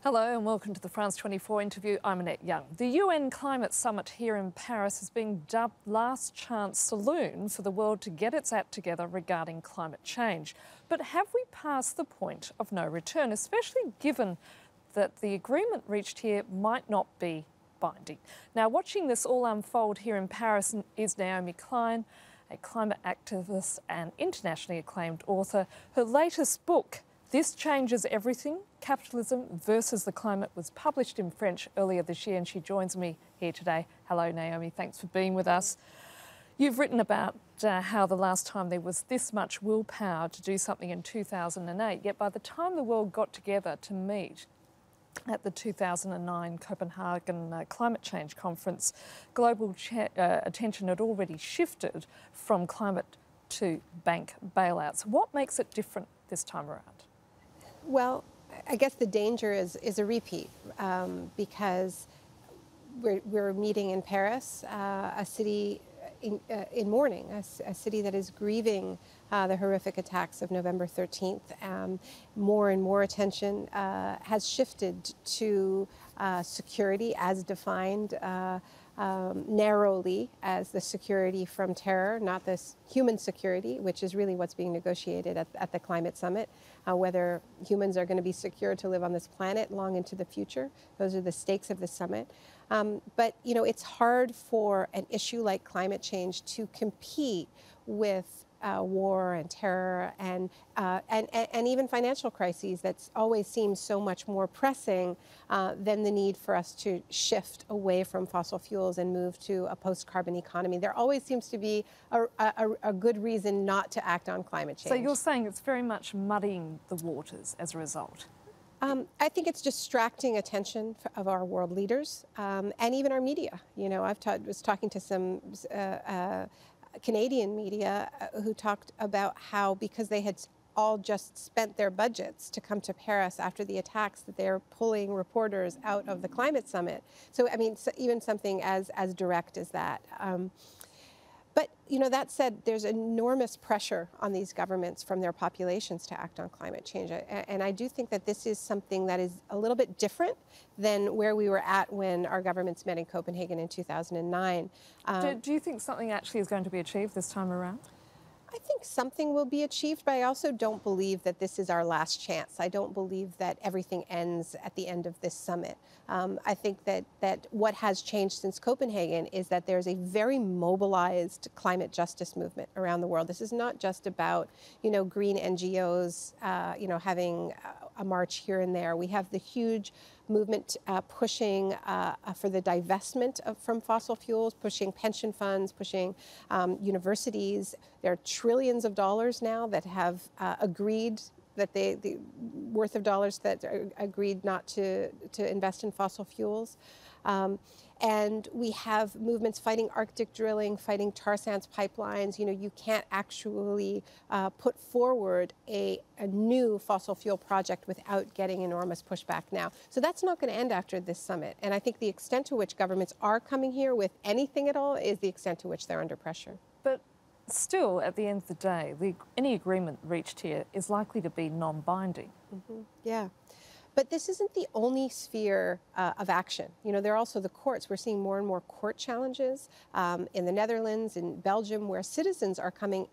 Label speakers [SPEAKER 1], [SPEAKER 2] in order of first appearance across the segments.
[SPEAKER 1] Hello and welcome to the France 24 interview. I'm Annette Young. The UN Climate Summit here in Paris is being dubbed last chance saloon for the world to get its act together regarding climate change. But have we passed the point of no return, especially given that the agreement reached here might not be binding? Now, watching this all unfold here in Paris is Naomi Klein, a climate activist and internationally acclaimed author. Her latest book, This Changes Everything, Capitalism versus the Climate, was published in French earlier this year, and she joins me here today. Hello, Naomi. Thanks for being with us. You've written about how the last time there was this much willpower to do something in 2008, yet by the time the world got together to meet at the 2009 Copenhagen Climate Change Conference, global attention had already shifted from climate to bank bailouts. What makes it different this time around?
[SPEAKER 2] Well, I guess the danger is a repeat because we're meeting in Paris, a city in mourning, a city that is grieving the horrific attacks of November 13th. More and more attention has shifted to security as defined narrowly as the security from terror, not this human security, which is really what's being negotiated at the climate summit, whether humans are going to be secure to live on this planet long into the future. Those are the stakes of the summit. But, you know, it's hard for an issue like climate change to compete with war and terror and even financial crises that always seem so much more pressing than the need for us to shift away from fossil fuels and move to a post-carbon economy. There always seems to be a good reason not to act on climate change.
[SPEAKER 1] So you're saying it's very much muddying the waters as a result?
[SPEAKER 2] I think it's distracting attention of our world leaders and even our media. You know, was talking to some Canadian media who talked about how, because they had all just spent their budgets to come to Paris after the attacks, that they're pulling reporters out of the climate summit. So, I mean, even something as direct as that. But, you know, that said, there's enormous pressure on these governments from their populations to act on climate change. And I do think that this is something that is a little bit different than where we were at when our governments met in Copenhagen in 2009.
[SPEAKER 1] Do you think something actually is going to be achieved this time around?
[SPEAKER 2] I think something will be achieved, but I also don't believe that this is our last chance. I don't believe that everything ends at the end of this summit. I think that what has changed since Copenhagen is that there's a very mobilized climate justice movement around the world. This is not just about, you know, green NGOs, you know, having a march here and there. We have the huge movement pushing for the divestment from fossil fuels, pushing pension funds, pushing universities. There are trillions of dollars now that have agreed that the worth of dollars that are agreed not to invest in fossil fuels. And we have movements fighting Arctic drilling, fighting tar sands pipelines. You know, you can't actually put forward a new fossil fuel project without getting enormous pushback now. So that's not going to end after this summit. And I think the extent to which governments are coming here with anything at all is the extent to which they're under pressure.
[SPEAKER 1] But still, at the end of the day, any agreement reached here is likely to be non-binding.
[SPEAKER 2] Mm-hmm. Yeah. But this isn't the only sphere of action. You know, there are also the courts. We're seeing more and more court challenges in the Netherlands, in Belgium, where citizens are coming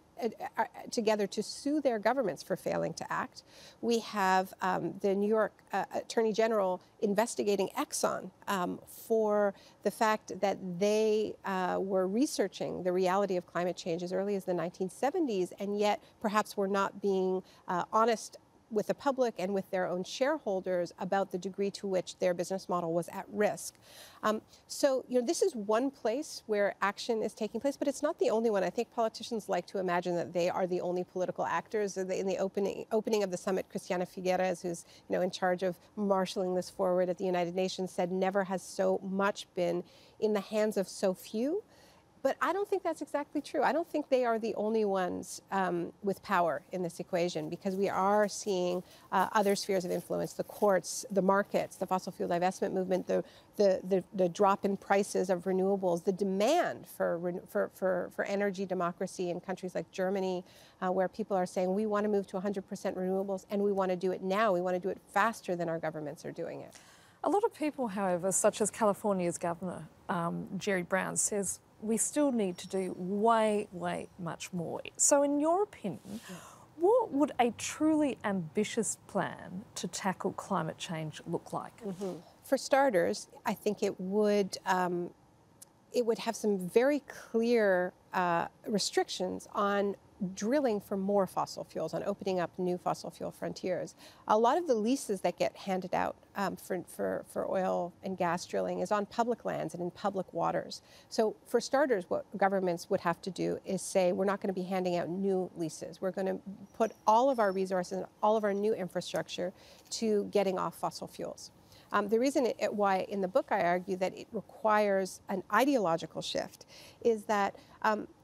[SPEAKER 2] together to sue their governments for failing to act. We have the New York Attorney General investigating Exxon for the fact that they were researching the reality of climate change as early as the 1970s, and yet perhaps were not being honest with the public and with their own shareholders about the degree to which their business model was at risk. So, you know, this is one place where action is taking place, but it's not the only one. I think politicians like to imagine that they are the only political actors. In the opening of the summit, Christiana Figueres, who's, you know, in charge of marshaling this forward at the United Nations, said never has so much been in the hands of so few. But I don't think that's exactly true. I don't think they are the only ones with power in this equation, because we are seeing other spheres of influence: the courts, the markets, the fossil fuel divestment movement, the drop in prices of renewables, the demand for energy democracy in countries like Germany, where people are saying we want to move to 100% renewables, and we want to do it now. We want to do it faster than our governments are doing it.
[SPEAKER 1] A lot of people, however, such as California's Governor Jerry Brown, says we still need to do way, way much more. So in your opinion, what would a truly ambitious plan to tackle climate change look like?
[SPEAKER 2] For starters, I think it would have some very clear restrictions on drilling for more fossil fuels, on opening up new fossil fuel frontiers. A lot of the leases that get handed out for oil and gas drilling is on public lands and in public waters. So for starters, what governments would have to do is say, we're not going to be handing out new leases. We're going to put all of our resources and all of our new infrastructure to getting off fossil fuels. The reason why in the book I argue that it requires an ideological shift is that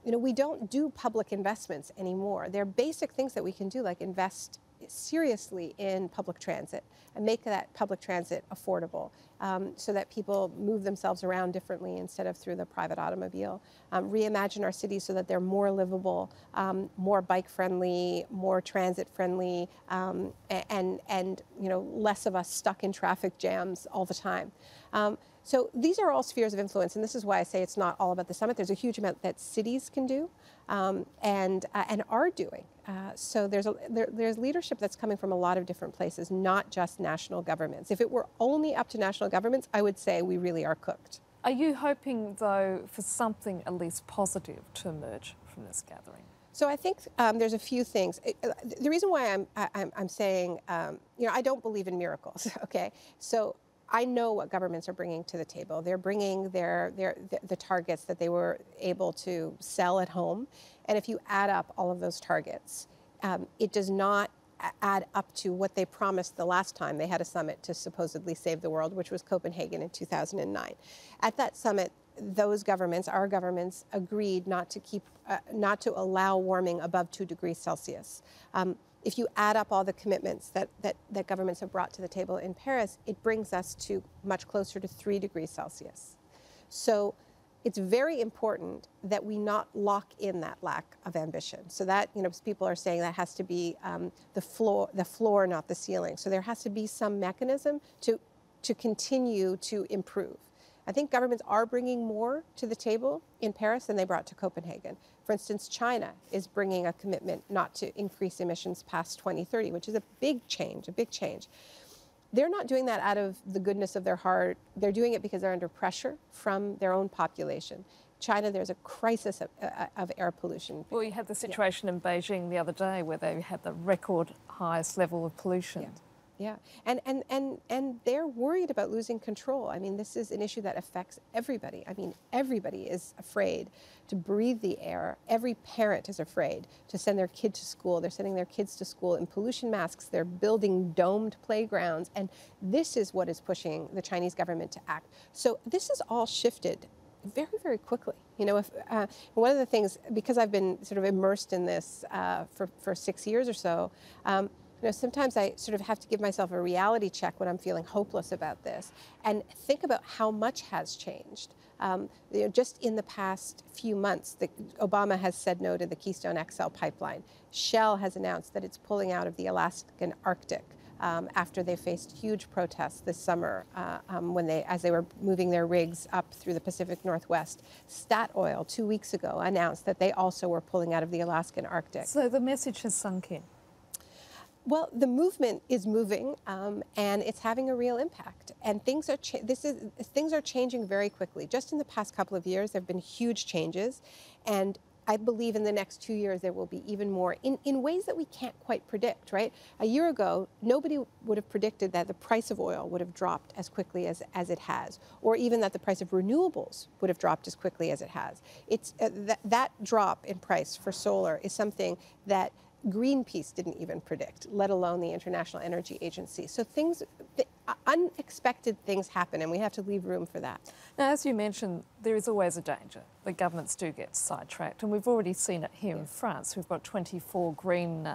[SPEAKER 2] we don't do public investments anymore. There are basic things that we can do, like invest seriously in public transit and make that public transit affordable, so that people move themselves around differently instead of through the private automobile. Reimagine our cities so that they're more livable, more bike-friendly, more transit-friendly, and less of us stuck in traffic jams all the time. So these are all spheres of influence, and this is why I say it's not all about the summit. There's a huge amount that cities can do and are doing. So there's leadership that's coming from a lot of different places, not just national governments. If it were only up to national governments, I would say we really are cooked.
[SPEAKER 1] Are you hoping, though, for something at least positive to emerge from this gathering?
[SPEAKER 2] So I think there's a few things. The reason why I'm saying, I don't believe in miracles. Okay, so I know what governments are bringing to the table. They're bringing the targets that they were able to sell at home, and if you add up all of those targets, it does not add up to what they promised the last time they had a summit to supposedly save the world, which was Copenhagen in 2009. At that summit, those governments, our governments, agreed not to allow warming above 2 degrees Celsius. If you add up all the commitments that governments have brought to the table in Paris, it brings us to much closer to 3 degrees Celsius. So it's very important that we not lock in that lack of ambition. So that, people are saying that has to be the floor, not the ceiling. So there has to be some mechanism to continue to improve. I think governments are bringing more to the table in Paris than they brought to Copenhagen. For instance, China is bringing a commitment not to increase emissions past 2030, which is a big change, They're not doing that out of the goodness of their heart. They're doing it because they're under pressure from their own population. China, there's a crisis of air pollution.
[SPEAKER 1] Well, you had the situation in Beijing the other day where they had the record highest level of pollution.
[SPEAKER 2] Yeah, and they're worried about losing control. I mean, this is an issue that affects everybody. I mean, everybody is afraid to breathe the air. Every parent is afraid to send their kid to school. They're sending their kids to school in pollution masks. They're building domed playgrounds. And this is what is pushing the Chinese government to act. So this has all shifted very, very quickly. One of the things, because I've been sort of immersed in this for 6 years or so, sometimes I sort of have to give myself a reality check when I'm feeling hopeless about this and think about how much has changed. Just in the past few months, Obama has said no to the Keystone XL pipeline. Shell has announced that it's pulling out of the Alaskan Arctic after they faced huge protests this summer as they were moving their rigs up through the Pacific Northwest. Statoil 2 weeks ago announced that they also were pulling out of the Alaskan Arctic.
[SPEAKER 1] So the message has sunk in.
[SPEAKER 2] Well, the movement is moving, and it's having a real impact. And things are changing very quickly. Just in the past couple of years, there have been huge changes, and I believe in the next 2 years there will be even more in ways that we can't quite predict. Right? A year ago, nobody would have predicted that the price of oil would have dropped as quickly as it has, or even that the price of renewables would have dropped as quickly as it has. It's that drop in price for solar is something that Greenpeace didn't even predict, let alone the International Energy Agency. So unexpected things happen, and we have to leave room for that.
[SPEAKER 1] Now, as you mentioned, there is always a danger that governments do get sidetracked, and we've already seen it here in France. We've got 24 green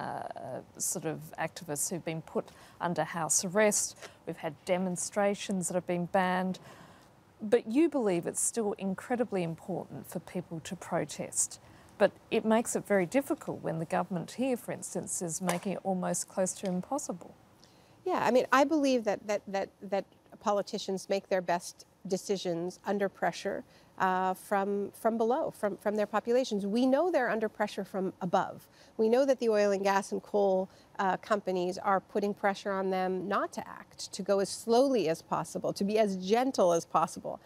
[SPEAKER 1] sort of activists who've been put under house arrest. We've had demonstrations that have been banned. But you believe it's still incredibly important for people to protest. But it makes it very difficult when the government here, for instance, is making it almost close to impossible.
[SPEAKER 2] Yeah, I mean, I believe that politicians make their best decisions under pressure from below, from their populations. We know they're under pressure from above. We know that the oil and gas and coal companies are putting pressure on them not to act, to go as slowly as possible, to be as gentle as possible.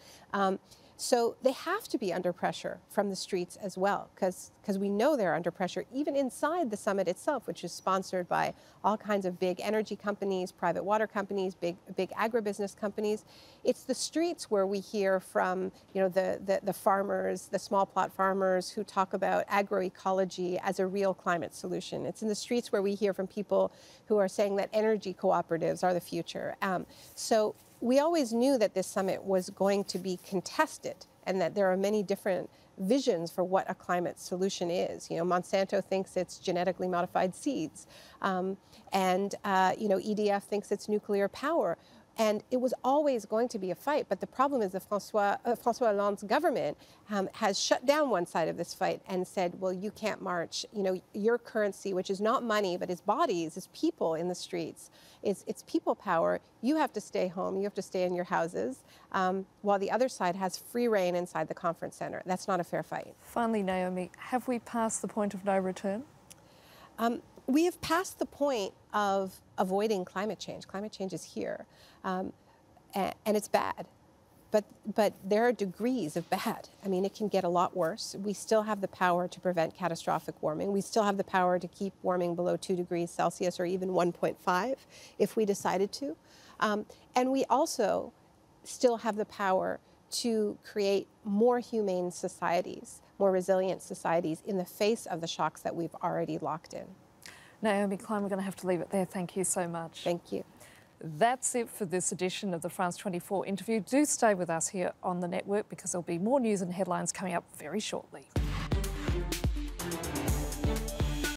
[SPEAKER 2] So they have to be under pressure from the streets as well, because we know they're under pressure even inside the summit itself, which is sponsored by all kinds of big energy companies, private water companies, big agribusiness companies. It's the streets where we hear from, the farmers, the small plot farmers who talk about agroecology as a real climate solution. It's in the streets where we hear from people who are saying that energy cooperatives are the future. So we always knew that this summit was going to be contested and that there are many different visions for what a climate solution is. Monsanto thinks it's genetically modified seeds, and EDF thinks it's nuclear power. And it was always going to be a fight, but the problem is that François Hollande's government has shut down one side of this fight and said, well, you can't march. Your currency, which is not money, but is bodies, is people in the streets, it's people power. You have to stay home, you have to stay in your houses, while the other side has free reign inside the conference center. That's not a fair fight.
[SPEAKER 1] Finally, Naomi, have we passed the point of no return?
[SPEAKER 2] We have passed the point of avoiding climate change. Climate change is here, and it's bad. But there are degrees of bad. I mean, it can get a lot worse. We still have the power to prevent catastrophic warming. We still have the power to keep warming below 2 degrees Celsius or even 1.5 if we decided to. And we also still have the power to create more humane societies, more resilient societies in the face of the shocks that we've already locked in.
[SPEAKER 1] Naomi Klein, we're going to have to leave it there. Thank you so much.
[SPEAKER 2] Thank you.
[SPEAKER 1] That's it for this edition of the France 24 interview. Do stay with us here on the network because there'll be more news and headlines coming up very shortly.